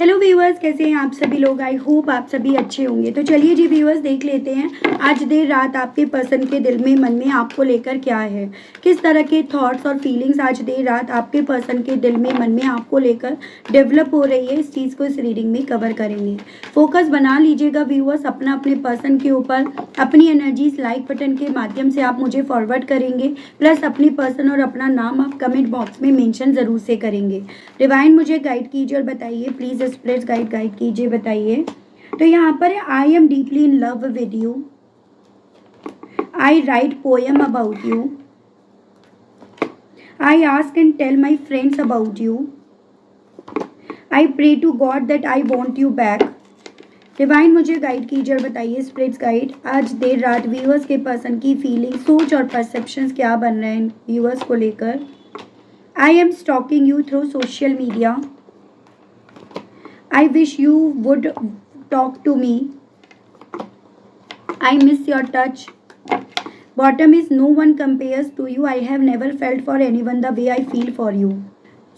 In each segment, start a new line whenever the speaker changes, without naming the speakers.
Hello viewers, कैसे हैं आप सभी लोग। आई होप आप सभी अच्छे होंगे। तो चलिए जी व्यूअर्स, देख लेते हैं आज देर रात आपके पर्सन के दिल में, मन में आपको लेकर क्या है, किस तरह के थॉट्स और फीलिंग्स आज देर रात आपके पर्सन के दिल में, मन में आपको लेकर डेवलप हो रही है। इस चीज़ को इस रीडिंग में कवर करेंगे। फोकस बना लीजिएगा व्यूअर्स अपना अपने पर्सन के ऊपर। अपनी एनर्जीज लाइक बटन के माध्यम से आप मुझे फॉरवर्ड करेंगे, प्लस अपनी पर्सन और अपना नाम आप कमेंट बॉक्स में मेंशन ज़रूर से करेंगे। डिवाइन मुझे गाइड कीजिए और बताइए प्लीज़, स्पिरिट गाइड कीजिए, बताइए। तो यहाँ पर I am deeply in love with you, I write poem about you, I ask and tell my friends about you, I pray to God that I want you back. Divine मुझे guide कीजिए और बताइए spirits guide, आज देर रात viewers के person की feeling, सोच और परसेप्शंस क्या बन रहे हैं व्यूअर्स को लेकर। I am stalking you through social media, I wish you would talk to me. I miss your touch. Bottom is no one compares to you. I have never felt for anyone the way I feel for you.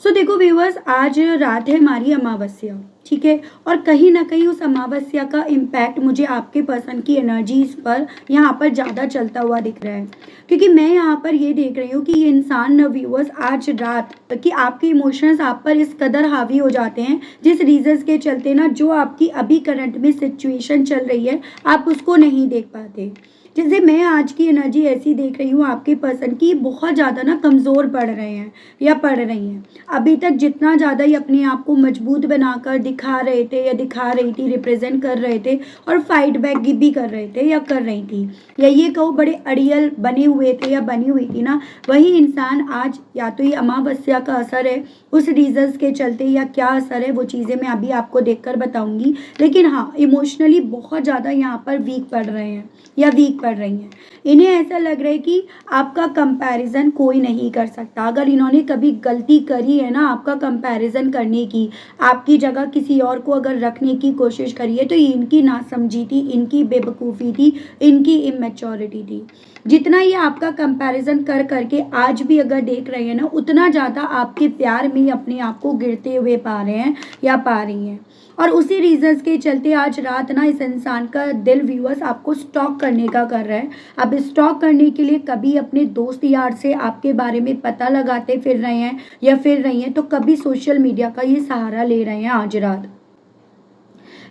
सो देखो viewers, आज रात है हमारी अमावस्या, ठीक है। और कहीं ना कहीं उस अमावस्या का इम्पैक्ट मुझे आपके पर्सन की एनर्जीज पर यहाँ पर ज़्यादा चलता हुआ दिख रहा है, क्योंकि मैं यहाँ पर ये देख रही हूँ कि ये इंसान न व्यूअर्स आज रात कि आपके इमोशंस आप पर इस कदर हावी हो जाते हैं, जिस रीजंस के चलते ना जो आपकी अभी करंट में सिचुएशन चल रही है आप उसको नहीं देख पाते। जैसे मैं आज की एनर्जी ऐसी देख रही हूँ आपके पर्सन की, बहुत ज़्यादा ना कमज़ोर पड़ रहे हैं या पड़ रही हैं। अभी तक जितना ज़्यादा ही अपने आप को मजबूत बनाकर दिखा रहे थे या दिखा रही थी, रिप्रेजेंट कर रहे थे और फाइट बैक भी कर रहे थे या कर रही थी, या ये कहो बड़े अड़ियल बने हुए थे या बनी हुई थी ना, वही इंसान आज या तो ये अमावस्या का असर है उस रीजंस के चलते, या क्या असर है वो चीज़ें मैं अभी आपको देखकर बताऊंगी। लेकिन हाँ, इमोशनली बहुत ज़्यादा यहाँ पर वीक पड़ रहे हैं या वीक पड़ रही हैं। इन्हें ऐसा लग रहा है कि आपका कंपैरिजन कोई नहीं कर सकता। अगर इन्होंने कभी गलती करी है ना आपका कंपैरिजन करने की, आपकी जगह किसी और को अगर रखने की कोशिश करी है, तो ये इनकी नासमझी थी, इनकी बेवकूफ़ी थी, इनकी इमेच्योरिटी थी। जितना ये आपका कंपैरिजन कर करके आज भी अगर देख रहे हैं ना, उतना ज़्यादा आपके प्यार में अपने आप को गिरते हुए पा रहे हैं या पा रही हैं। और उसी रीजंस के चलते आज रात ना इस इंसान का दिल व्यूअर्स आपको स्टॉक करने का कर रहा है। अब स्टॉक करने के लिए कभी अपने दोस्त यार से आपके बारे में पता लगाते फिर रहे हैं या फिर रही हैं, तो कभी सोशल मीडिया का ये सहारा ले रहे हैं आज रात।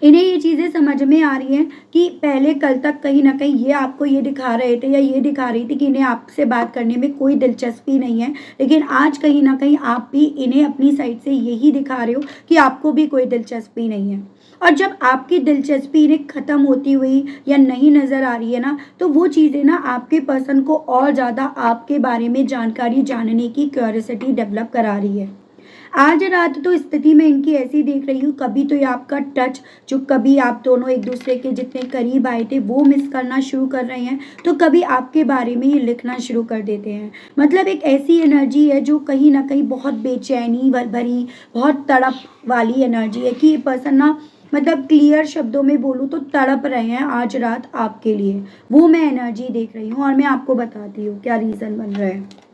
इन्हें ये चीज़ें समझ में आ रही हैं कि पहले कल तक कहीं ना कहीं ये आपको ये दिखा रहे थे या ये दिखा रही थी कि इन्हें आपसे बात करने में कोई दिलचस्पी नहीं है, लेकिन आज कहीं ना कहीं आप भी इन्हें अपनी साइड से यही दिखा रहे हो कि आपको भी कोई दिलचस्पी नहीं है। और जब आपकी दिलचस्पी इन्हें ख़त्म होती हुई या नहीं नज़र आ रही है ना, तो वो चीज़ें ना आपके पर्सन को और ज़्यादा आपके बारे में जानकारी जानने की क्यूरियोसिटी डेवलप करा रही है। आज रात तो स्थिति में इनकी ऐसी देख रही हूँ, कभी तो ये आपका टच, जो कभी आप दोनों एक दूसरे के जितने करीब आए थे वो मिस करना शुरू कर रहे हैं, तो कभी आपके बारे में ये लिखना शुरू कर देते हैं। मतलब एक ऐसी एनर्जी है जो कहीं ना कहीं बहुत बेचैनी भरी, बहुत तड़प वाली एनर्जी है कि ये पर्सन ना, मतलब क्लियर शब्दों में बोलूँ तो तड़प रहे हैं आज रात आपके लिए। वो मैं एनर्जी देख रही हूँ और मैं आपको बताती हूँ क्या रीज़न बन रहा है।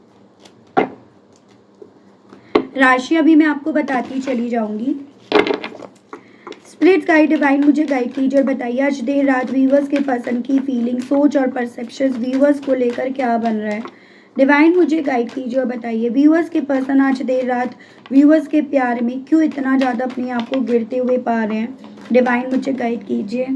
राशि अभी मैं आपको बताती चली जाऊंगी। स्पिरिट गाइड डिवाइन मुझे गाइड कीजिए और बताइए आज देर रात व्यूअर्स के पर्सन की फीलिंग, सोच और परसेप्शंस व्यूअर्स को लेकर क्या बन रहा है। डिवाइन मुझे गाइड कीजिए और बताइए व्यूअर्स के पर्सन आज देर रात व्यूअर्स के प्यार में क्यों इतना ज़्यादा अपने आप को गिरते हुए पा रहे हैं। डिवाइन मुझे गाइड कीजिए।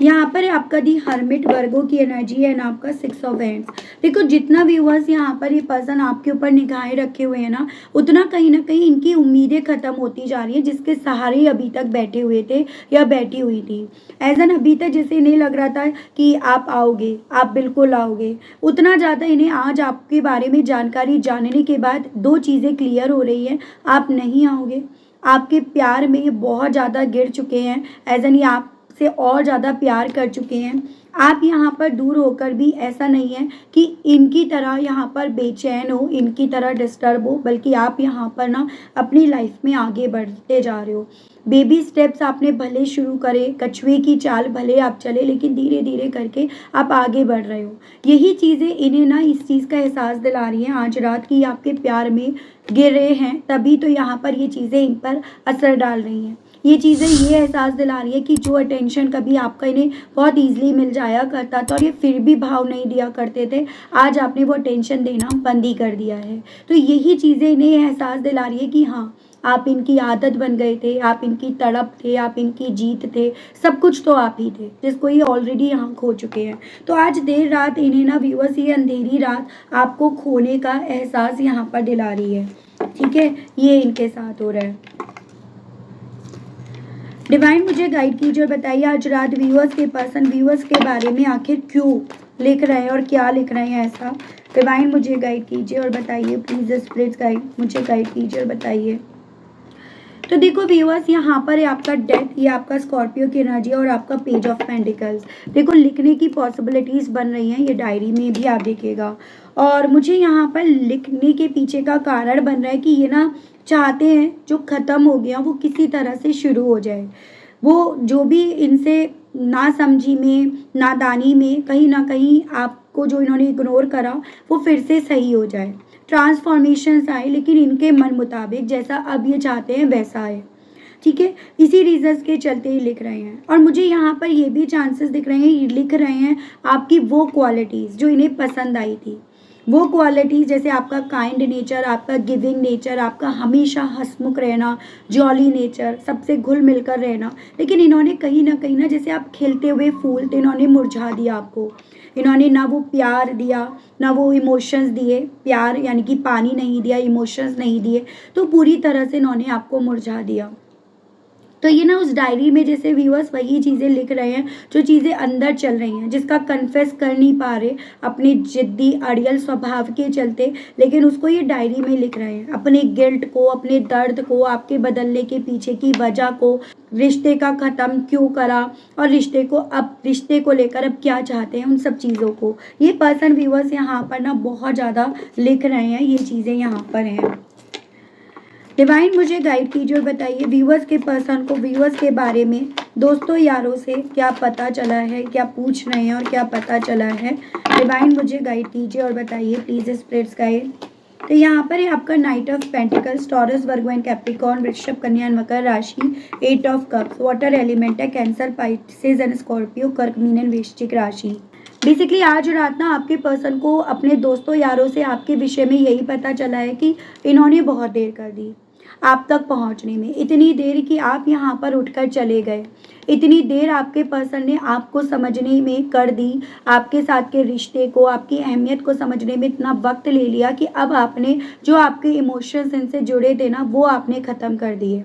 यहाँ पर आपका दी हर्मिट वर्गो की एनर्जी है ना, आपका 6 ऑफ हैंड्स। देखो जितना व्यूअर्स यहाँ पर ये पर्सन आपके ऊपर निगाहें रखे हुए हैं ना, उतना कहीं ना कहीं इनकी उम्मीदें खत्म होती जा रही है, जिसके सहारे अभी तक बैठे हुए थे या बैठी हुई थी। एज एन अभी तक जैसे इन्हें लग रहा था कि आप आओगे, आप बिल्कुल आओगे, उतना ज़्यादा इन्हें आज आपके बारे में जानकारी जानने के बाद दो चीज़ें क्लियर हो रही है, आप नहीं आओगे, आपके प्यार में ये बहुत ज़्यादा गिर चुके हैं, एज एन ये आप से और ज़्यादा प्यार कर चुके हैं। आप यहाँ पर दूर होकर भी ऐसा नहीं है कि इनकी तरह यहाँ पर बेचैन हो, इनकी तरह डिस्टर्ब हो, बल्कि आप यहाँ पर ना अपनी लाइफ में आगे बढ़ते जा रहे हो। बेबी स्टेप्स आपने भले शुरू करे, कछुए की चाल भले आप चले, लेकिन धीरे धीरे करके आप आगे बढ़ रहे हो। यही चीज़ें इन्हें ना इस चीज़ का एहसास दिला रही हैं आज रात की आपके प्यार में गिर रहे हैं, तभी तो यहाँ पर ये चीज़ें इन पर असर डाल रही हैं। ये चीज़ें ये एहसास दिला रही है कि जो अटेंशन कभी आपका इन्हें बहुत ईजिली मिल जाया करता था और ये फिर भी भाव नहीं दिया करते थे, आज आपने वो अटेंशन देना बंद ही कर दिया है। तो यही चीज़ें इन्हें एहसास दिला रही है कि हाँ, आप इनकी आदत बन गए थे, आप इनकी तड़प थे, आप इनकी जीत थे, सब कुछ तो आप ही थे, जिसको ये ऑलरेडी यहाँ खो चुके हैं। तो आज देर रात इन्हें ना व्यूअर्स, ये अंधेरी रात आपको खोने का एहसास यहाँ पर दिला रही है। ठीक है, ये इनके साथ हो रहा है। डिवाइन मुझे गाइड कीजिए और बताइए आज रात व्यूअर्स के पर्सन व्यूअर्स के बारे में आखिर क्यों लिख रहे हैं और क्या लिख रहे हैं ऐसा। डिवाइन मुझे गाइड कीजिए और बताइए, प्लीज स्पिरिट गाइड मुझे गाइड कीजिए और बताइए। तो देखो व्यूअर्स, यहाँ पर है आपका डेथ, ये आपका स्कॉर्पियो की एनर्जी और आपका पेज ऑफ पेंटिकल्स। देखो लिखने की पॉसिबिलिटीज बन रही हैं, ये डायरी में भी आप देखिएगा। और मुझे यहाँ पर लिखने के पीछे का कारण बन रहा है कि ये ना चाहते हैं जो ख़त्म हो गया वो किसी तरह से शुरू हो जाए। वो जो भी इनसे नासमझी में, नादानी में, कहीं ना कहीं आपको जो इन्होंने इग्नोर करा वो फिर से सही हो जाए, ट्रांसफॉर्मेशंस आए, लेकिन इनके मन मुताबिक जैसा अब ये चाहते हैं वैसा आए। ठीक है, इसी रीजंस के चलते ही लिख रहे हैं। और मुझे यहाँ पर ये भी चांसेस दिख रहे हैं, ये लिख रहे हैं आपकी वो क्वालिटीज़ जो इन्हें पसंद आई थी, वो क्वालिटीज़ जैसे आपका काइंड नेचर, आपका गिविंग नेचर, आपका हमेशा हंसमुख रहना, जॉली नेचर, सबसे घुल मिलकर रहना। लेकिन इन्होंने कहीं ना जैसे आप खिलते हुए फूल थे, इन्होंने मुरझा दिया आपको। इन्होंने ना वो प्यार दिया, ना वो इमोशंस दिए, प्यार यानी कि पानी नहीं दिया, इमोशंस नहीं दिए, तो पूरी तरह से इन्होंने आपको मुरझा दिया। तो ये ना उस डायरी में जैसे व्यूअर्स वही चीज़ें लिख रहे हैं जो चीज़ें अंदर चल रही हैं, जिसका कन्फेस कर नहीं पा रहे अपने जिद्दी अड़ियल स्वभाव के चलते, लेकिन उसको ये डायरी में लिख रहे हैं, अपने गिल्ट को, अपने दर्द को, आपके बदलने के पीछे की वजह को, रिश्ते का ख़त्म क्यों करा और रिश्ते को लेकर अब क्या चाहते हैं, उन सब चीज़ों को ये पर्सन व्यूअर्स यहाँ पर ना बहुत ज़्यादा लिख रहे हैं। ये चीज़ें यहाँ पर हैं। डिवाइन मुझे गाइड कीजिए और बताइए व्यूअर्स के पर्सन को व्यूअर्स के बारे में दोस्तों यारों से क्या पता चला है, क्या पूछ रहे हैं और क्या पता चला है। डिवाइन मुझे गाइड कीजिए और बताइए प्लीज स्पिरिट्स गाइड। तो यहाँ पर है आपका night of pentacles, taurus, Virgo and Capricorn, वृषभ, कन्या एंड मकर राशि, 8 ऑफ कप्स, वाटर एलिमेंट है, कैंसर, पाइसेस एंड स्कॉर्पियो, कर्क, मीन एंड वृश्चिक राशि। बेसिकली आज रात ना आपके पर्सन को अपने दोस्तों यारों से आपके विषय में यही पता चला है कि इन्होंने बहुत देर कर दी आप तक पहुंचने में, इतनी देर कि आप यहाँ पर उठकर चले गए, इतनी देर आपके पर्सन ने आपको समझने में कर दी, आपके साथ के रिश्ते को, आपकी अहमियत को समझने में इतना वक्त ले लिया कि अब आपने जो आपके इमोशंस इनसे जुड़े थे ना वो आपने ख़त्म कर दिए।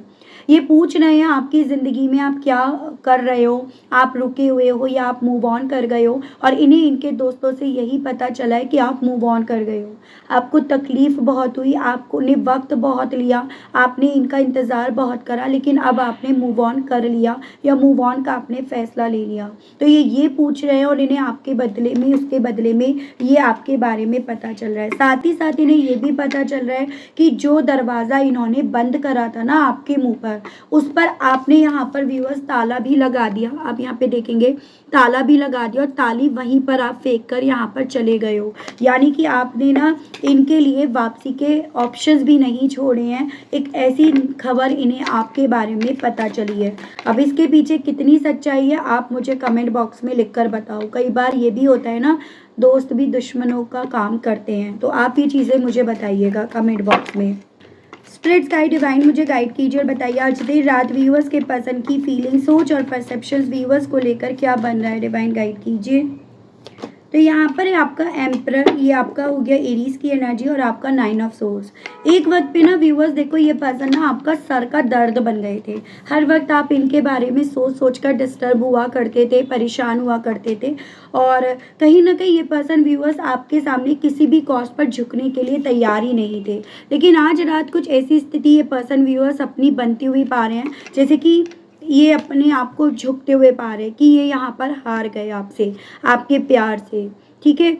ये पूछ रहे हैं आपकी ज़िंदगी में आप क्या कर रहे हो, आप रुके हुए हो या आप मूव ऑन कर गए हो, और इन्हें इनके दोस्तों से यही पता चला है कि आप मूव ऑन कर गए हो। आपको तकलीफ़ बहुत हुई, आपको ने वक्त बहुत लिया, आपने इनका इंतज़ार बहुत करा, लेकिन अब आपने मूव ऑन कर लिया या मूव ऑन का आपने फ़ैसला ले लिया। तो ये पूछ रहे हैं और इन्हें आपके बदले में, उसके बदले में ये आपके बारे में पता चल रहा है। साथ ही साथ इन्हें ये भी पता चल रहा है कि जो दरवाज़ा इन्होंने बंद करा था ना आपके मुंह पर, उस पर आपने यहाँ पर व्यूअर्स ताला भी लगा दिया। आप यहाँ पे देखेंगे ताला भी लगा दिया और ताली वहीं पर आप फेंक कर यहाँ पर चले गए हो, यानी कि आपने ना इनके लिए वापसी के ऑप्शंस भी नहीं छोड़े हैं। एक ऐसी खबर इन्हें आपके बारे में पता चली है। अब इसके पीछे कितनी सच्चाई है आप मुझे कमेंट बॉक्स में लिखकर बताओ। कई बार ये भी होता है ना, दोस्त भी दुश्मनों का काम करते हैं, तो आप ये चीज़ें मुझे बताइएगा कमेंट बॉक्स में। स्पिरिट्स गाइड डिवाइन मुझे गाइड कीजिए और बताइए आज देर रात व्यूअर्स के पर्सन की फीलिंग, सोच और परसेप्शंस व्यूअर्स को लेकर क्या बन रहा है। डिवाइन गाइड कीजिए। तो यहाँ पर है आपका एम्परर, ये आपका हो गया एरीज की एनर्जी और आपका 9 ऑफ सोर्स। एक वक्त पे ना व्यूअर्स देखो ये पर्सन ना आपका सर का दर्द बन गए थे। हर वक्त आप इनके बारे में सोच कर डिस्टर्ब हुआ करते थे, परेशान हुआ करते थे, और कहीं ना कहीं ये पर्सन व्यूअर्स आपके सामने किसी भी कॉस्ट पर झुकने के लिए तैयार ही नहीं थे। लेकिन आज रात कुछ ऐसी स्थिति ये पर्सन व्यूअर्स अपनी बनती हुई पा रहे हैं, जैसे कि ये अपने आप को झुकते हुए पा रहे कि ये यहाँ पर हार गए आपसे, आपके प्यार से। ठीक है,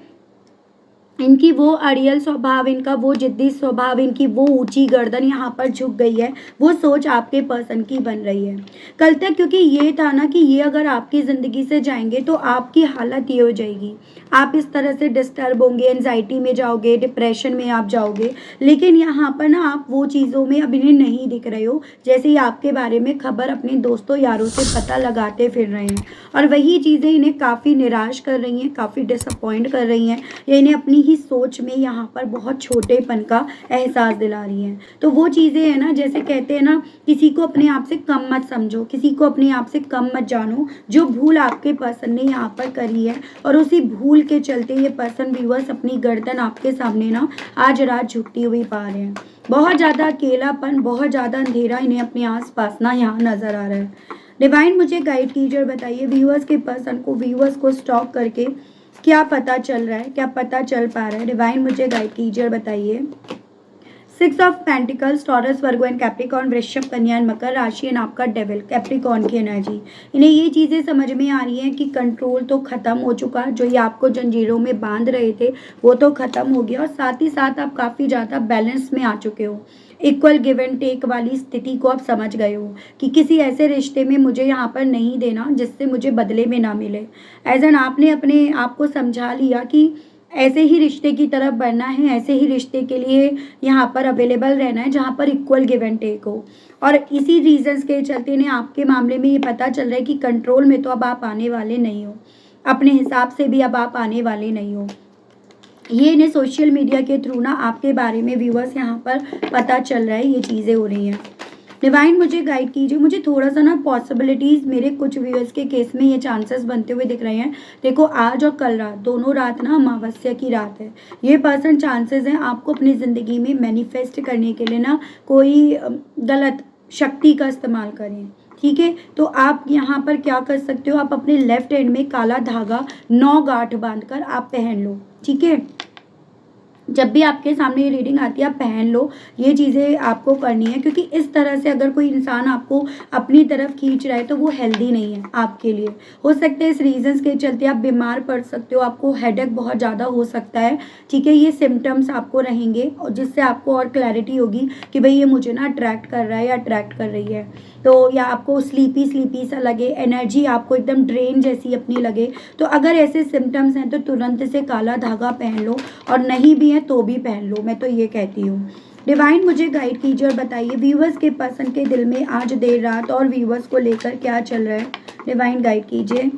इनकी वो अड़ियल स्वभाव, इनका वो जिद्दी स्वभाव, इनकी वो ऊंची गर्दन यहाँ पर झुक गई है, वो सोच आपके पर्सन की बन रही है कल तक। क्योंकि ये था ना कि ये अगर आपकी ज़िंदगी से जाएंगे तो आपकी हालत ये हो जाएगी, आप इस तरह से डिस्टर्ब होंगे, एनजाइटी में जाओगे, डिप्रेशन में आप जाओगे। लेकिन यहाँ पर ना आप वो चीज़ों में अब इन्हें नहीं दिख रहे हो, जैसे ही आपके बारे में खबर अपने दोस्तों यारों से पता लगाते फिर रहे हैं। और वही चीज़ें इन्हें काफ़ी निराश कर रही हैं, काफ़ी डिसअपॉइंट कर रही हैं, या इन्हें अपनी ही सोच में यहाँ पर बहुत छोटेपन का एहसास दिला रही हैं। तो वो चीज़ें हैं ना, जैसे कहते हैं ना, किसी को अपने आप से कम मत समझो, किसी को अपने आप से कम मत जानो। जो भूल आपके पर्सन ने यहाँ पर करी है और उसी भूल के चलते ये पर्सन व्यूअर्स अपनी गर्दन आपके सामने ना आज रात झुकती हुई पा रहे हैं। बहुत ज़्यादा अकेलापन, बहुत ज़्यादा अंधेरा इन्हें अपने आसपास ना यहाँ नज़र आ रहा है। डिवाइन मुझे गाइड कीजिए और बताइए व्यूअर्स के पर्सन को, व्यूअर्स को स्टॉक करके क्या पता चल रहा है, क्या पता चल पा रहा है। डिवाइन मुझे गाइड कीजिए और बताइए। 6 of pentacles, taurus, Virgo and Capricorn, वृषभ, कन्या एंड मकर राशि एंड आपका डेविल कैप्रिकॉर्न की एनर्जी। इन्हें ये चीज़ें समझ में आ रही हैं कि कंट्रोल तो ख़त्म हो चुका, जो ये आपको जंजीरों में बांध रहे थे वो तो ख़त्म हो गया, और साथ ही साथ आप काफ़ी ज़्यादा बैलेंस में आ चुके हो। इक्वल गिव एंड टेक वाली स्थिति को आप समझ गए हो कि किसी ऐसे रिश्ते में मुझे यहाँ पर नहीं देना जिससे मुझे बदले में ना मिले। एज एन आपने अपने आप को समझा लिया कि ऐसे ही रिश्ते की तरफ बढ़ना है, ऐसे ही रिश्ते के लिए यहाँ पर अवेलेबल रहना है जहाँ पर इक्वल गिव एंड टेक हो। और इसी रीजंस के चलते ने आपके मामले में ये पता चल रहा है कि कंट्रोल में तो अब आप आने वाले नहीं हो, अपने हिसाब से भी अब आप आने वाले नहीं हो। ये इन्हें सोशल मीडिया के थ्रू ना आपके बारे में व्यूअर्स यहाँ पर पता चल रहा है, ये चीज़ें हो रही हैं। डिवाइन मुझे गाइड कीजिए, मुझे थोड़ा सा ना पॉसिबिलिटीज़ मेरे कुछ व्यूअर्स के केस में ये चांसेस बनते हुए दिख रहे हैं। देखो आज और कल रात, दोनों रात ना अमावस्या की रात है। ये पर्सन चांसेस हैं आपको अपनी ज़िंदगी में मैनिफेस्ट करने के लिए ना कोई गलत शक्ति का इस्तेमाल करें। ठीक है, तो आप यहाँ पर क्या कर सकते हो, आप अपने लेफ्ट हैंड में काला धागा 9 गांठ बांधकर आप पहन लो। ठीक है, जब भी आपके सामने ये रीडिंग आती है आप पहन लो, ये चीज़ें आपको करनी है। क्योंकि इस तरह से अगर कोई इंसान आपको अपनी तरफ खींच रहा है तो वो हेल्दी नहीं है आपके लिए। हो सकता है इस रीजंस के चलते आप बीमार पड़ सकते हो, आपको हेडेक बहुत ज़्यादा हो सकता है। ठीक है, ये सिम्टम्स आपको रहेंगे और जिससे आपको और क्लैरिटी होगी कि भाई ये मुझे ना अट्रैक्ट कर रहा है या अट्रैक्ट कर रही है। तो या आपको स्लीपी स्लीपी सा लगे, एनर्जी आपको एकदम ड्रेन जैसी अपनी लगे, तो अगर ऐसे सिम्टम्स हैं तो तुरंत से काला धागा पहन लो, और नहीं भी है तो भी पहन लो, मैं तो ये कहती हूँ। डिवाइन मुझे गाइड कीजिए और बताइए व्यूवर्स के पर्सन के दिल में आज देर रात और व्यूवर्स को लेकर क्या चल रहा है। डिवाइन गाइड कीजिए।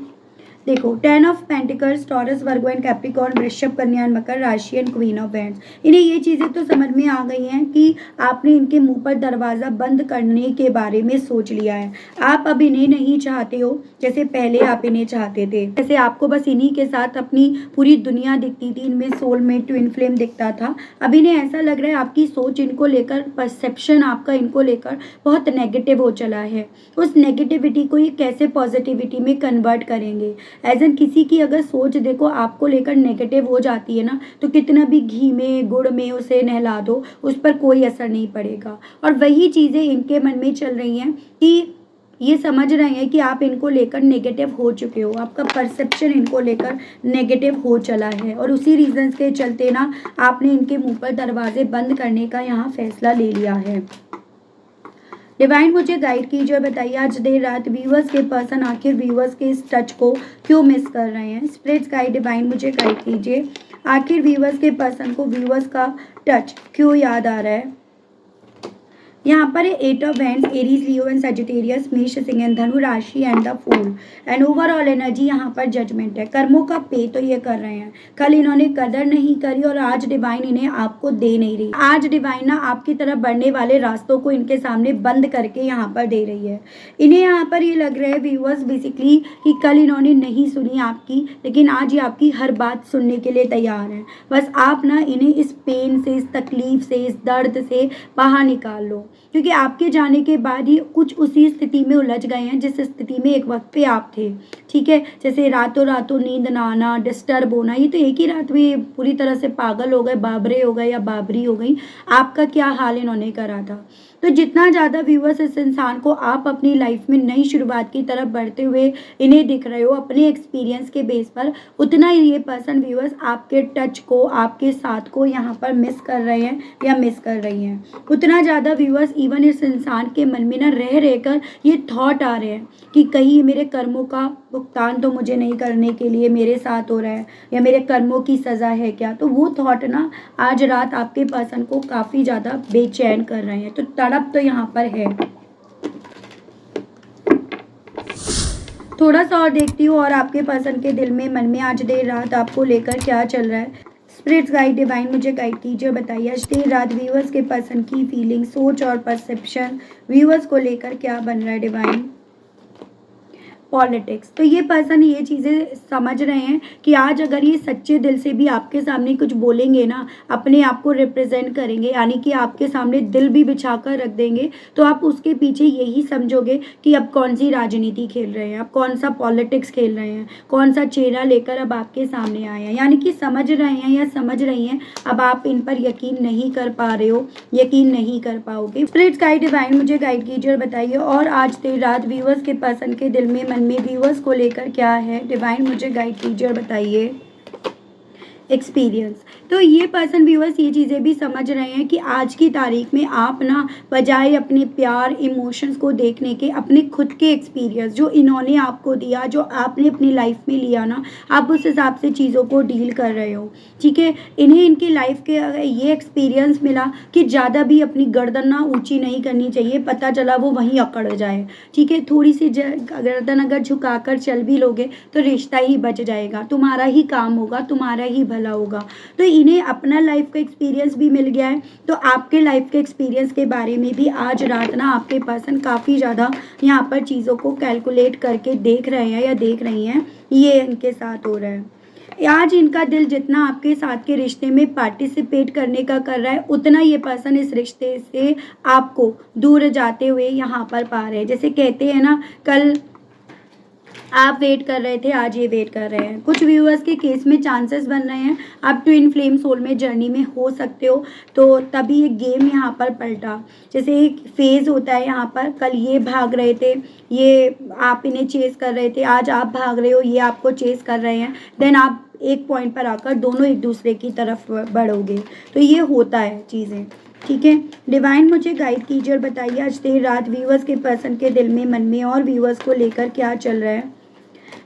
देखो 10 of pentacles, taurus, Virgo and Capricorn, वृषभ, कन्या एंड मकर राशि एंड क्वीन ऑफ वैंड्स। इन्हें ये चीज़ें तो समझ में आ गई हैं कि आपने इनके मुंह पर दरवाज़ा बंद करने के बारे में सोच लिया है। आप अब इन्हें नहीं चाहते हो जैसे पहले आप इन्हें चाहते थे। जैसे आपको बस इन्हीं के साथ अपनी पूरी दुनिया दिखती थी, इनमें सोलमेट ट्विन फ्लेम दिखता था। अब इन्हें ऐसा लग रहा है आपकी सोच इनको लेकर, परसेप्शन आपका इनको लेकर बहुत नेगेटिव हो चला है। उस नेगेटिविटी को ये कैसे पॉजिटिविटी में कन्वर्ट करेंगे। एज एन किसी की अगर सोच देखो आपको लेकर नेगेटिव हो जाती है ना, तो कितना भी घी में गुड़ में उसे नहला दो, उस पर कोई असर नहीं पड़ेगा। और वही चीज़ें इनके मन में चल रही हैं कि ये समझ रहे हैं कि आप इनको लेकर नेगेटिव हो चुके हो, आपका परसेप्शन इनको लेकर नेगेटिव हो चला है, और उसी रीजंस के चलते ना आपने इनके मुंह पर दरवाजे बंद करने का यहाँ फैसला ले लिया है। डिवाइन मुझे गाइड कीजिए और बताइए आज देर रात व्यूअर्स के पर्सन आखिर व्यूअर्स के इस टच को क्यों मिस कर रहे हैं। स्पिरिट्स गाइड डिवाइन मुझे गाइड कीजिए, आखिर व्यूअर्स के पर्सन को व्यूअर्स का टच क्यों याद आ रहा है। यहाँ पर 8 of wands, Aries, Leo and Sagittarius, Mesh, Singh and Dhanu राशि and the fool. And overall energy यहाँ पर जजमेंट है, कर्मों का पे तो ये कर रहे हैं। कल इन्होंने कदर नहीं करी और आज डिवाइन इन्हें आपको दे नहीं रही। आज डिवाइन ना आपकी तरफ बढ़ने वाले रास्तों को इनके सामने बंद करके यहाँ पर दे रही है। इन्हें यहाँ पर ये लग रहा है व्यूअर्स बेसिकली कि कल इन्होंने नहीं सुनी आपकी, लेकिन आज ये आपकी हर बात सुनने के लिए तैयार है। बस आप ना इन्हें इस पेन से, इस तकलीफ से, इस दर्द से बाहर निकाल लो, क्योंकि आपके जाने के बाद ही कुछ उसी स्थिति में उलझ गए हैं जिस स्थिति में एक वक्त पे आप थे। ठीक है, जैसे रातों रातों नींद ना आना, डिस्टर्ब होना, ये तो एक ही रात में पूरी तरह से पागल हो गए, बाबरे हो गए या बाबरी हो गई। आपका क्या हाल इन्होंने करा था। तो जितना ज़्यादा व्यूअर्स इस इंसान को आप अपनी लाइफ में नई शुरुआत की तरफ बढ़ते हुए इन्हें दिख रहे हो अपने एक्सपीरियंस के बेस पर, उतना ही ये पर्सन व्यूअर्स आपके टच को, आपके साथ को यहाँ पर मिस कर रहे हैं या मिस कर रही हैं। उतना ज़्यादा व्यूअर्स इवन इस इंसान के मन में ना रह रहकर ये थॉट आ रहे हैं कि कहीं मेरे कर्मों का भुगतान तो मुझे नहीं करने के लिए मेरे साथ हो रहा है, या मेरे कर्मों की सज़ा है क्या। तो वो थॉट ना आज रात आपके पर्सन को काफ़ी ज़्यादा बेचैन कर रहे हैं। तो तड़प तो यहाँ पर है। थोड़ा सा और देखती हूँ और आपके पर्सन के दिल में, मन में आज देर रात आपको लेकर क्या चल रहा है। स्पिरिट्स गाइड डिवाइन मुझे गाइड कीजिए और बताइए आज देर रात व्यूअर्स के पर्सन की फीलिंग, सोच और परसेप्शन व्यूअर्स को लेकर क्या बन रहा है डिवाइन। पॉलिटिक्स, तो ये पर्सन ये चीज़ें समझ रहे हैं कि आज अगर ये सच्चे दिल से भी आपके सामने कुछ बोलेंगे ना, अपने आप को रिप्रेजेंट करेंगे, यानी कि आपके सामने दिल भी बिछा कर रख देंगे, तो आप उसके पीछे यही समझोगे कि अब कौन सी राजनीति खेल रहे हैं, अब कौन सा पॉलिटिक्स खेल रहे हैं, कौन सा चेहरा लेकर अब आपके सामने आए हैं। यानी कि समझ रहे हैं या समझ रही हैं, अब आप इन पर यकीन नहीं कर पा रहे हो, यकीन नहीं कर पाओगे। स्पिरिट्स गाइड डिवाइन मुझे गाइड कीजिए और बताइए और आज देर रात व्यूअर्स के पर्सन के दिल में, में व्यूअर्स को लेकर क्या है डिवाइन मुझे गाइड कीजिए और बताइए। एक्सपीरियंस, तो ये पर्सन व्यूअर्स ये चीज़ें भी समझ रहे हैं कि आज की तारीख में आप ना बजाय अपने प्यार इमोशंस को देखने के, अपने खुद के एक्सपीरियंस जो इन्होंने आपको दिया, जो आपने अपनी लाइफ में लिया ना, आप उस हिसाब से चीज़ों को डील कर रहे हो। ठीक है, इन्हें इनकी लाइफ के ये एक्सपीरियंस मिला कि ज़्यादा भी अपनी गर्दन ना ऊंची नहीं करनी चाहिए, पता चला वो वहीं अकड़ जाए। ठीक है, थोड़ी सी गर्दन अगर झुकाकर चल भी लोगे तो रिश्ता ही बच जाएगा, तुम्हारा ही काम होगा, तुम्हारा ही भला होगा। तो इन्हें अपना लाइफ का एक्सपीरियंस भी मिल गया है, तो आपके लाइफ के एक्सपीरियंस के बारे में भी आज रात ना आपके पर्सन काफ़ी ज़्यादा यहाँ पर चीज़ों को कैलकुलेट करके देख रहे हैं या देख रही हैं, ये इनके साथ हो रहा है। आज इनका दिल जितना आपके साथ के रिश्ते में पार्टिसिपेट करने का कर रहा है, उतना ये पर्सन इस रिश्ते से आपको दूर जाते हुए यहाँ पर पा रहे हैं। जैसे कहते हैं ना, कल आप वेट कर रहे थे, आज ये वेट कर रहे हैं। कुछ व्यूअर्स के केस में चांसेस बन रहे हैं आप ट्विन फ्लेम सोलमेट जर्नी में हो सकते हो, तो तभी एक गेम यहाँ पर पलटा। जैसे एक फेज़ होता है यहाँ पर, कल ये भाग रहे थे, ये आप इन्हें चेस कर रहे थे, आज आप भाग रहे हो, ये आपको चेस कर रहे हैं, देन आप एक पॉइंट पर आकर दोनों एक दूसरे की तरफ बढ़ोगे। तो ये होता है चीज़ें। ठीक है, डिवाइन मुझे गाइड कीजिए और बताइए आज देर रात व्यूअर्स के पर्सन के दिल में, मन में और व्यूअर्स को लेकर क्या चल रहा है।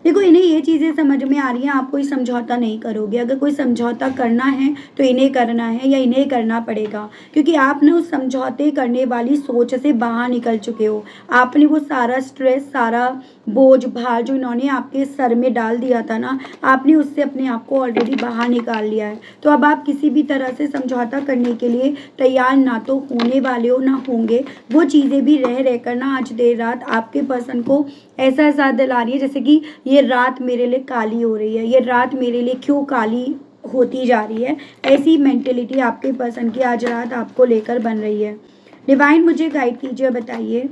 देखो, इन्हें ये चीज़ें समझ में आ रही हैं, आप कोई समझौता नहीं करोगे। अगर कोई समझौता करना है तो इन्हें करना है या इन्हें करना पड़ेगा, क्योंकि आपने उस समझौते करने वाली सोच से बाहर निकल चुके हो। आपने वो सारा स्ट्रेस, सारा बोझ भार जो इन्होंने आपके सर में डाल दिया था ना, आपने उससे अपने आप को ऑलरेडी बाहर निकाल लिया है। तो अब आप किसी भी तरह से समझौता करने के लिए तैयार ना तो होने वाले हो, ना होंगे। वो चीज़ें भी रह रहकर ना आज देर रात आपके पर्सन को ऐसा एहसास दिला रही है जैसे कि ये रात मेरे लिए काली हो रही है, ये रात मेरे लिए क्यों काली होती जा रही है। ऐसी मेंटेलिटी आपके पर्सन की आज रात आपको लेकर बन रही है। डिवाइन मुझे गाइड कीजिए, बताइए।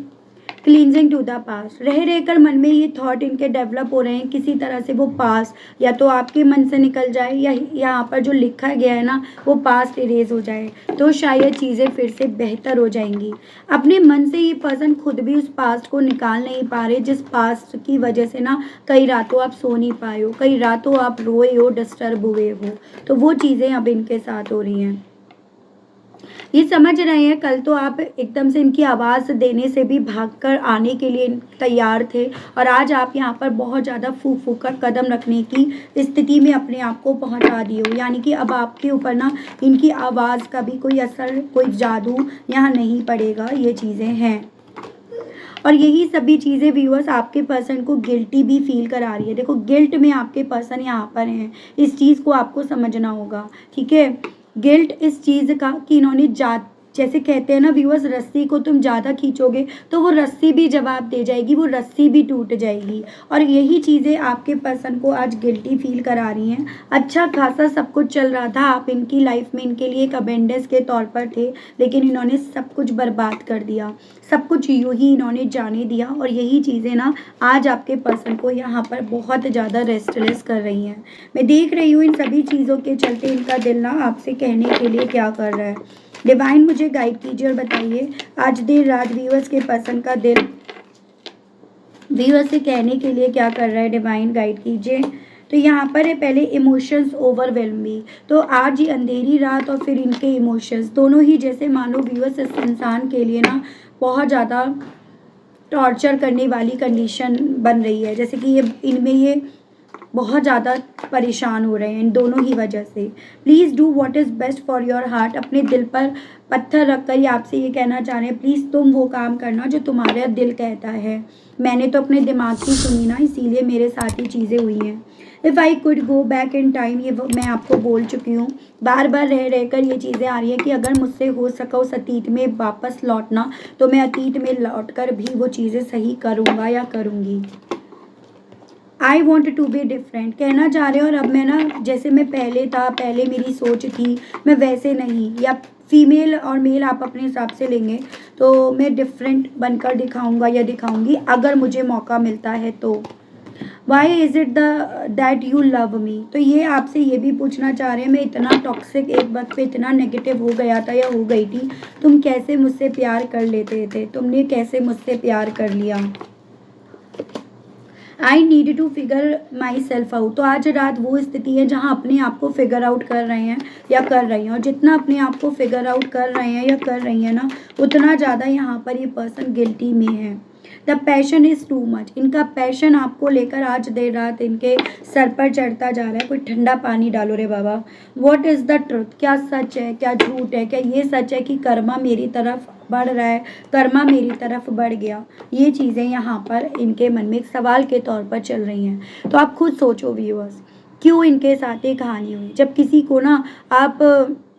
क्लींजिंग टू द पास्ट, रह रहकर मन में ये थॉट इनके डेवलप हो रहे हैं, किसी तरह से वो पास्ट या तो आपके मन से निकल जाए या यहाँ पर जो लिखा गया है ना वो पास्ट इरेज हो जाए, तो शायद चीज़ें फिर से बेहतर हो जाएंगी। अपने मन से ये पर्सन खुद भी उस पास्ट को निकाल नहीं पा रहे, जिस पास्ट की वजह से ना कई रातों आप सो नहीं पाए हो, कई रातों आप रोए हो, डिस्टर्ब हुए हो। तो वो चीज़ें अब इनके साथ हो रही हैं। ये समझ रहे हैं कल तो आप एकदम से इनकी आवाज़ देने से भी भागकर आने के लिए तैयार थे, और आज आप यहाँ पर बहुत ज़्यादा फूक फूक कर कदम रखने की स्थिति में अपने आप को पहुँचा दिए हो। यानी कि अब आपके ऊपर ना इनकी आवाज़ का भी कोई असर, कोई जादू यहाँ नहीं पड़ेगा। ये चीज़ें हैं, और यही सभी चीज़ें व्यूअर्स आपके पर्सन को गिल्टी भी फील करा रही है। देखो, गिल्ट में आपके पर्सन यहाँ पर हैं, इस चीज़ को आपको समझना होगा। ठीक है, गिल्ट इस चीज़ का कि इन्होंने जैसे कहते हैं ना व्यूअर्स, रस्सी को तुम ज़्यादा खींचोगे तो वो रस्सी भी जवाब दे जाएगी, वो रस्सी भी टूट जाएगी। और यही चीज़ें आपके पर्सन को आज गिल्टी फील करा रही हैं। अच्छा खासा सब कुछ चल रहा था, आप इनकी लाइफ में इनके लिए एक अबेंडेंस के तौर पर थे, लेकिन इन्होंने सब कुछ बर्बाद कर दिया, सब कुछ यूँ ही इन्होंने जाने दिया। और यही चीज़ें ना आज आपके पर्सन को यहाँ पर बहुत ज़्यादा रेस्टलेस कर रही हैं। मैं देख रही हूँ इन सभी चीज़ों के चलते इनका दिल ना आपसे कहने के लिए क्या कर रहा है। डिवाइन मुझे गाइड कीजिए और बताइए आज देर रात व्यूअर्स के पर्सन का दिल व्यूअर्स से कहने के लिए क्या कर रहा है। डिवाइन गाइड कीजिए। तो यहाँ पर है पहले इमोशंस ओवरवेलमिंग। तो आज ये अंधेरी रात और फिर इनके इमोशंस दोनों ही जैसे मानो व्यूअर्स इस इंसान के लिए ना बहुत ज़्यादा टॉर्चर करने वाली कंडीशन बन रही है। जैसे कि ये बहुत ज़्यादा परेशान हो रहे हैं इन दोनों ही वजह से। Please do what is best for your heart. अपने दिल पर पत्थर रखकर ये आपसे ये कहना चाह रहे हैं प्लीज़ तुम वो काम करना जो तुम्हारा दिल कहता है। मैंने तो अपने दिमाग की सुनी ना, इसीलिए मेरे साथ ही चीज़ें हुई हैं। If I could go back in time, ये मैं आपको बोल चुकी हूँ। बार बार रह कर ये चीज़ें आ रही हैं कि अगर मुझसे हो सका उस अतीत में वापस लौटना तो मैं अतीत में लौट कर भी वो चीज़ें सही करूँगा या करूँगी। I want to be different कहना चाह रहे हो। और अब मैं ना जैसे मैं पहले था, पहले मेरी सोच थी, मैं वैसे नहीं, या फीमेल और मेल आप अपने हिसाब से लेंगे तो मैं डिफरेंट बनकर दिखाऊंगा या दिखाऊंगी अगर मुझे मौका मिलता है तो। Why is it that you love me. तो ये आपसे ये भी पूछना चाह रहे हैं मैं इतना टॉक्सिक एक वक्त पे इतना नेगेटिव हो गया था या हो गई थी, तुम कैसे मुझसे प्यार कर लेते थे, तुमने कैसे मुझसे प्यार कर लिया। I need to figure myself out. तो आज रात वो स्थिति है जहाँ अपने आप को फिगर आउट कर रहे हैं या कर रही हैं, और जितना अपने आप को फिगर आउट कर रहे हैं या कर रही हैं ना उतना ज़्यादा यहाँ पर ये पर्सन गिल्टी में है। The passion is too much. इनका पैशन आपको लेकर आज देर रात इनके सर पर चढ़ता जा रहा है। कोई ठंडा पानी डालो रे बाबा। What is the truth. क्या सच है, क्या झूठ है, क्या ये सच है कि कर्मा मेरी तरफ बढ़ रहा है, कर्मा मेरी तरफ बढ़ गया। ये चीज़ें यहाँ पर इनके मन में एक सवाल के तौर पर चल रही हैं। तो आप खुद सोचो व्यूअर्स, क्यों इनके साथ ये कहानी हुई। जब किसी को ना आप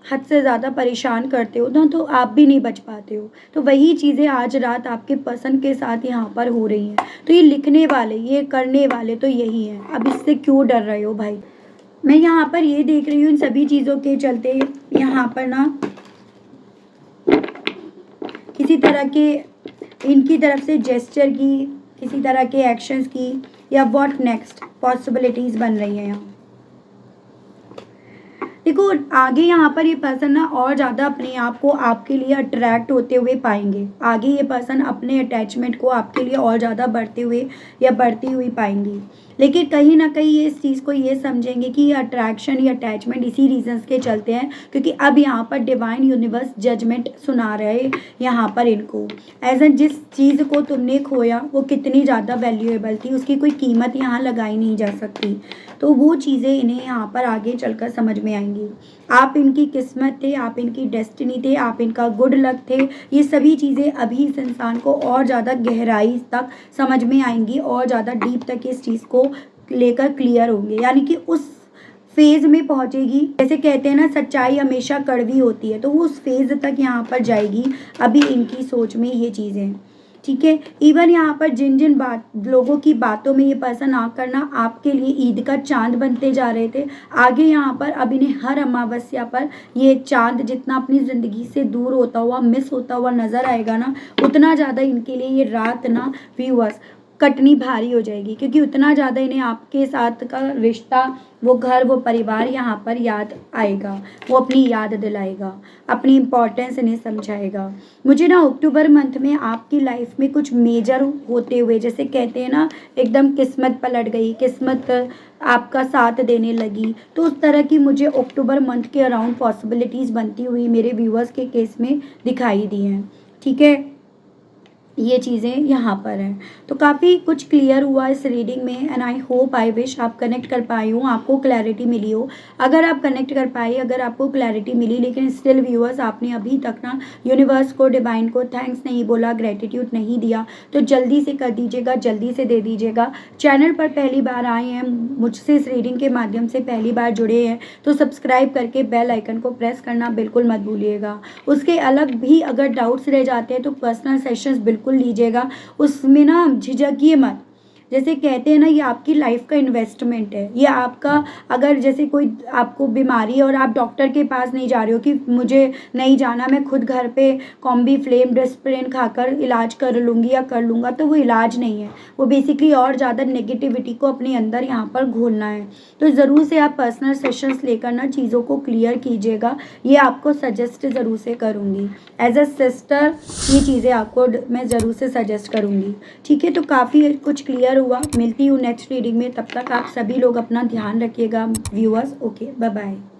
हद से ज़्यादा परेशान करते हो ना तो आप भी नहीं बच पाते हो। तो वही चीज़ें आज रात आपके पर्सन के साथ यहाँ पर हो रही हैं। तो ये लिखने वाले, ये करने वाले तो यही हैं। अब इससे क्यों डर रहे हो भाई। मैं यहाँ पर ये देख रही हूँ इन सभी चीज़ों के चलते यहाँ पर ना किसी तरह के इनकी तरफ से जेस्चर की, किसी तरह के एक्शंस की या व्हाट नेक्स्ट पॉसिबिलिटीज़ बन रही हैं यहाँ। देखो आगे यहाँ पर ये पर्सन ना और ज़्यादा अपने आप को आपके लिए अट्रैक्ट होते हुए पाएंगे। आगे ये पर्सन अपने अटैचमेंट को आपके लिए और ज़्यादा बढ़ते हुए या बढ़ती हुई पाएंगी। लेकिन कहीं ना कहीं ये इस चीज़ को ये समझेंगे कि ये अट्रैक्शन या अटैचमेंट इसी रीजंस के चलते हैं क्योंकि अब यहाँ पर डिवाइन यूनिवर्स जजमेंट सुना रहे यहाँ पर इनको। एज एन जिस चीज़ को तुमने खोया वो कितनी ज़्यादा वैल्यूएबल थी, उसकी कोई कीमत यहाँ लगाई नहीं जा सकती। तो वो चीज़ें इन्हें यहाँ पर आगे चलकर समझ में आएंगी। आप इनकी किस्मत थे, आप इनकी डेस्टिनी थे, आप इनका गुड लक थे। ये सभी चीज़ें अभी इस इंसान को और ज़्यादा गहराई तक समझ में आएंगी और ज़्यादा डीप तक इस चीज़ को लेकर क्लियर होंगे। यानी कि उस फेज़ में पहुंचेगी। जैसे कहते हैं ना सच्चाई हमेशा कड़वी होती है, तो वो उस फेज़ तक यहाँ पर जाएगी अभी इनकी सोच में ये चीज़ें। ठीक है। इवन यहाँ पर जिन जिन लोगों की बातों में ये पर्सन आकर ना आपके लिए ईद का चांद बनते जा रहे थे, आगे यहाँ पर अब इन्हें हर अमावस्या पर ये चांद जितना अपनी ज़िंदगी से दूर होता हुआ, मिस होता हुआ नज़र आएगा ना, उतना ज़्यादा इनके लिए ये रात ना व्यूअर्स कटनी भारी हो जाएगी। क्योंकि उतना ज़्यादा इन्हें आपके साथ का रिश्ता, वो घर, वो परिवार यहाँ पर याद आएगा, वो अपनी याद दिलाएगा, अपनी इम्पोर्टेंस इन्हें समझाएगा। मुझे ना अक्टूबर मंथ में आपकी लाइफ में कुछ मेजर होते हुए, जैसे कहते हैं ना एकदम किस्मत पलट गई, किस्मत आपका साथ देने लगी, तो उस तरह की मुझे अक्टूबर मंथ के अराउंड पॉसिबिलिटीज़ बनती हुई मेरे व्यूअर्स के केस में दिखाई दी हैं। ठीक है। ये चीज़ें यहाँ पर हैं। तो काफ़ी कुछ क्लियर हुआ इस रीडिंग में and I hope, I wish आप कनेक्ट कर पाई हूँ, आपको क्लैरिटी मिली हो। अगर आप कनेक्ट कर पाई, अगर आपको क्लैरिटी मिली लेकिन स्टिल व्यूअर्स आपने अभी तक ना यूनिवर्स को, डिवाइन को थैंक्स नहीं बोला, ग्रेटिट्यूड नहीं दिया, तो जल्दी से कर दीजिएगा, जल्दी से दे दीजिएगा। चैनल पर पहली बार आए हैं, मुझसे इस रीडिंग के माध्यम से पहली बार जुड़े हैं तो सब्सक्राइब करके बेल आइकन को प्रेस करना बिल्कुल मत भूलिएगा। उसके अलग भी अगर डाउट्स रह जाते हैं तो पर्सनल सेशंस बिल्कुल लीजिएगा, उसमें ना झिझकिए मत। जैसे कहते हैं ना, ये आपकी लाइफ का इन्वेस्टमेंट है। ये आपका, अगर जैसे कोई आपको बीमारी है और आप डॉक्टर के पास नहीं जा रहे हो कि मुझे नहीं जाना, मैं खुद घर पे कॉम्बी फ्लेम डिस्प्रिन खाकर इलाज कर लूँगी या कर लूँगा, तो वो इलाज नहीं है, वो बेसिकली और ज़्यादा नेगेटिविटी को अपने अंदर यहाँ पर घोलना है। तो ज़रूर से आप पर्सनल सेशंस लेकर ना चीज़ों को क्लियर कीजिएगा, ये आपको सजेस्ट ज़रूर से करूँगी। एज अ सिस्टर ये चीज़ें आपको मैं ज़रूर से सजेस्ट करूँगी। ठीक है, तो काफ़ी कुछ क्लियर हुआ। मिलती हूँ नेक्स्ट रीडिंग में, तब तक आप सभी लोग अपना ध्यान रखिएगा व्यूअर्स। Okay, bye bye.